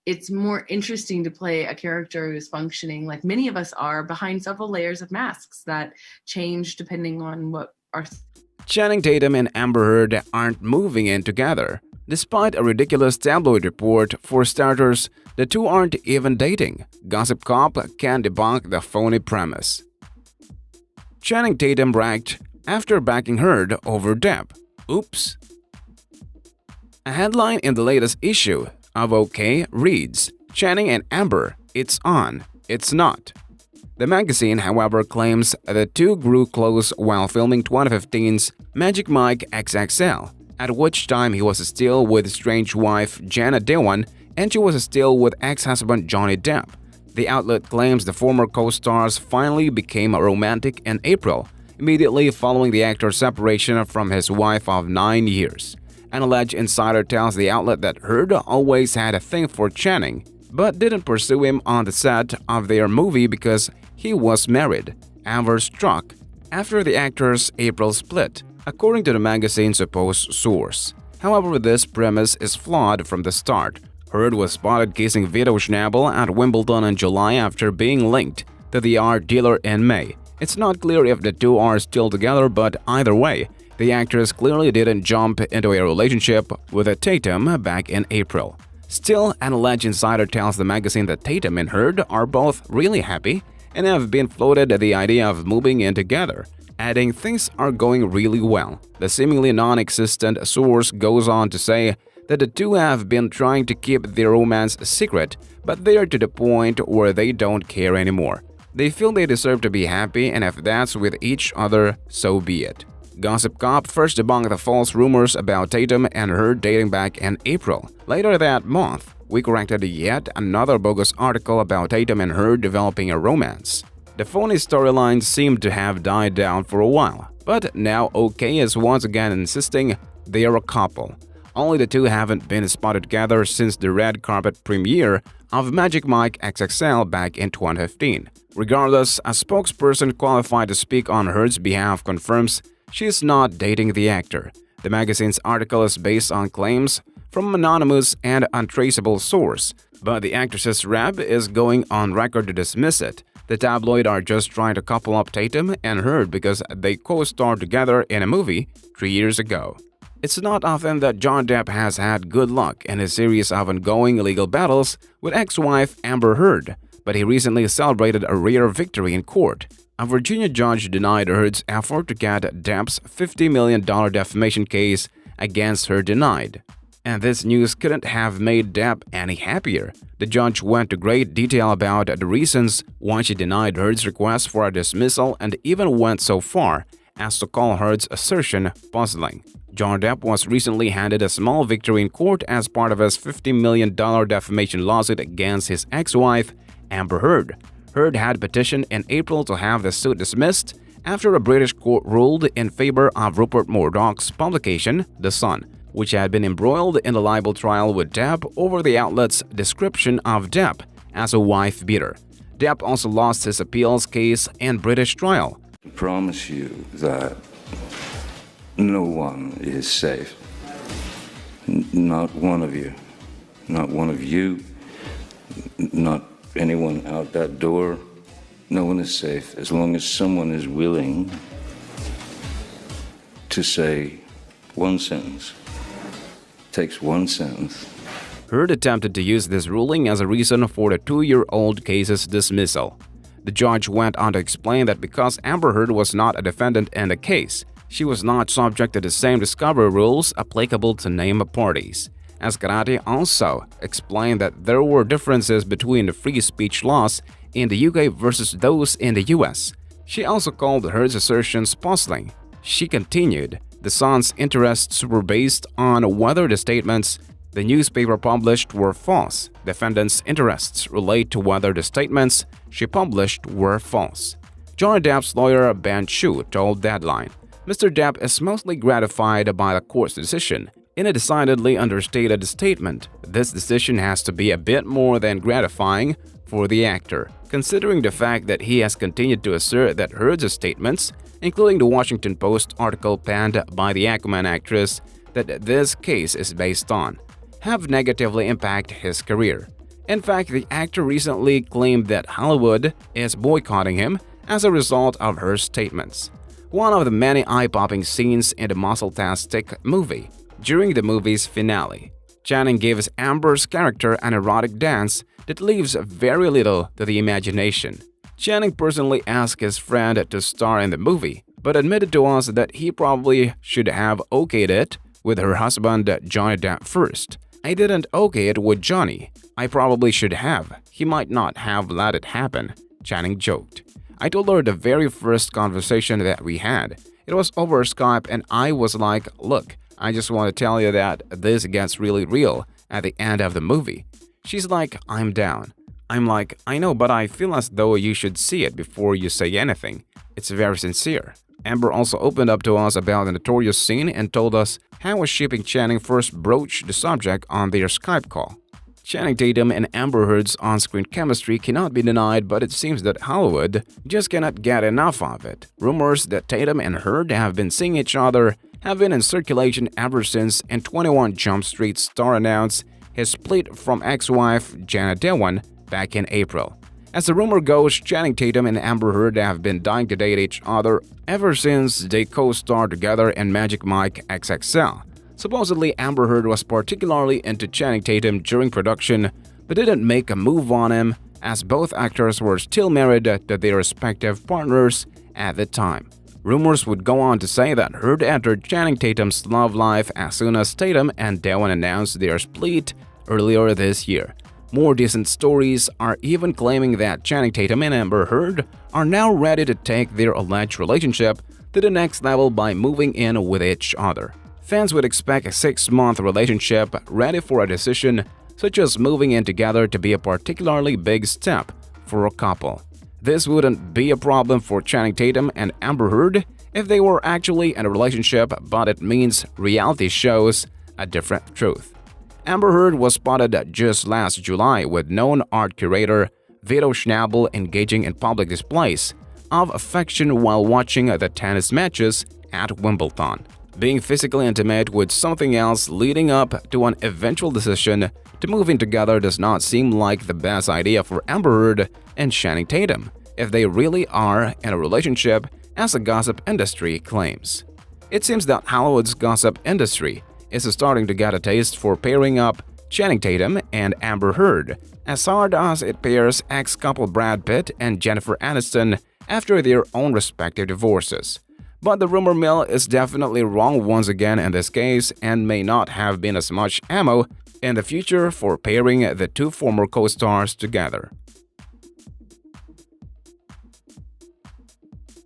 it's more interesting to play a character who's functioning like many of us are behind several layers of masks that change depending on what our. Channing Tatum and Amber Heard aren't moving in together. Despite a ridiculous tabloid report, for starters, the two aren't even dating. Gossip Cop can debunk the phony premise. Channing Tatum bragged after backing Heard over Depp. Oops. A headline in the latest issue of OK reads, Channing and Amber, it's on, it's not. The magazine, however, claims the two grew close while filming 2015's Magic Mike XXL, at which time he was still with strange wife Jenna Dewan and she was still with ex-husband Johnny Depp. The outlet claims the former co-stars finally became romantic in April, immediately following the actor's separation from his wife of 9 years. An alleged insider tells the outlet that Heard always had a thing for Channing, but didn't pursue him on the set of their movie because he was married. Amber struck after the actor's April split, according to the magazine's supposed source. However, this premise is flawed from the start. Heard was spotted kissing Vito Schnabel at Wimbledon in July after being linked to the art dealer in May. It's not clear if the two are still together, but either way, the actress clearly didn't jump into a relationship with a Tatum back in April. Still, an alleged insider tells the magazine that Tatum and Heard are both really happy and have been floated the idea of moving in together, adding things are going really well. The seemingly non-existent source goes on to say that the two have been trying to keep their romance a secret, but they are to the point where they don't care anymore. They feel they deserve to be happy, and if that's with each other, so be it. Gossip Cop first debunked the false rumors about Tatum and Heard dating back in April. Later that month, we corrected yet another bogus article about Tatum and Heard developing a romance. The phony storylines seemed to have died down for a while, but now OK is once again insisting they are a couple. Only the two haven't been spotted together since the red carpet premiere of Magic Mike XXL back in 2015. Regardless, a spokesperson qualified to speak on Heard's behalf confirms she's not dating the actor. The magazine's article is based on claims from an anonymous and untraceable source, but the actress's rep is going on record to dismiss it. The tabloid are just trying to couple up Tatum and Heard because they co-starred together in a movie 3 years ago. It's not often that Johnny Depp has had good luck in his series of ongoing legal battles with ex-wife Amber Heard, but he recently celebrated a rare victory in court. A Virginia judge denied Heard's effort to get Depp's $50 million defamation case against her denied. And this news couldn't have made Depp any happier. The judge went to great detail about the reasons why she denied Heard's request for a dismissal and even went so far as to call Heard's assertion puzzling. Johnny Depp was recently handed a small victory in court as part of his $50 million defamation lawsuit against his ex-wife, Amber Heard. Heard had petitioned in April to have the suit dismissed after a British court ruled in favor of Rupert Murdoch's publication, The Sun, which had been embroiled in a libel trial with Depp over the outlet's description of Depp as a wife-beater. Depp also lost his appeals case in British trial. I promise you that no one is safe. Not one of you. Not one of you. Not anyone out that door. No one is safe as long as someone is willing to say one sentence. Takes one sentence. Heard attempted to use this ruling as a reason for the 2-year-old case's dismissal. The judge went on to explain that because Amber Heard was not a defendant in the case, she was not subject to the same discovery rules applicable to named parties. Askarati also explained that there were differences between the free speech laws in the UK versus those in the US. She also called Heard's assertions puzzling. She continued, The Sun's interests were based on whether the statements the newspaper published were false. Defendants' interests relate to whether the statements she published were false. Johnny Depp's lawyer Ben Chu told Deadline, Mr. Depp is mostly gratified by the court's decision. In a decidedly understated statement, this decision has to be a bit more than gratifying for the actor, considering the fact that he has continued to assert that Heard's statements, including the Washington Post article penned by the Aquaman actress that this case is based on, have negatively impacted his career. In fact, the actor recently claimed that Hollywood is boycotting him as a result of her statements. One of the many eye-popping scenes in the muscle-tastic movie. During the movie's finale, Channing gives Amber's character an erotic dance that leaves very little to the imagination. Channing personally asked his friend to star in the movie, but admitted to us that he probably should have okayed it with her husband Johnny Depp first. "I didn't okay it with Johnny. I probably should have. He might not have let it happen," Channing joked. "I told her the very first conversation that we had. It was over Skype and I was like, look, I just want to tell you that this gets really real at the end of the movie." She's like, "I'm down." I'm like, "I know, but I feel as though you should see it before you say anything. It's very sincere." Amber also opened up to us about the notorious scene and told us how she and Channing first broached the subject on their Skype call. Channing Tatum and Amber Heard's on-screen chemistry cannot be denied, but it seems that Hollywood just cannot get enough of it. Rumors that Tatum and Heard have been seeing each other have been in circulation ever since, and 21 Jump Street star announced his split from ex-wife Jenna Dewan back in April. As the rumor goes, Channing Tatum and Amber Heard have been dying to date each other ever since they co-starred together in Magic Mike XXL. Supposedly, Amber Heard was particularly into Channing Tatum during production, but didn't make a move on him, as both actors were still married to their respective partners at the time. Rumors would go on to say that Heard entered Channing Tatum's love life as soon as Tatum and Dewan announced their split earlier this year. More decent stories are even claiming that Channing Tatum and Amber Heard are now ready to take their alleged relationship to the next level by moving in with each other. Fans would expect a 6-month relationship ready for a decision, such as moving in together, to be a particularly big step for a couple. This wouldn't be a problem for Channing Tatum and Amber Heard if they were actually in a relationship, but it means reality shows a different truth. Amber Heard was spotted just last July with known art curator Vito Schnabel engaging in public displays of affection while watching the tennis matches at Wimbledon. Being physically intimate with something else leading up to an eventual decision to move in together does not seem like the best idea for Amber Heard and Channing Tatum, if they really are in a relationship, as the gossip industry claims. It seems that Hollywood's gossip industry is starting to get a taste for pairing up Channing Tatum and Amber Heard, as hard as it pairs ex-couple Brad Pitt and Jennifer Aniston after their own respective divorces. But the rumor mill is definitely wrong once again in this case, and may not have been as much ammo in the future for pairing the two former co-stars together.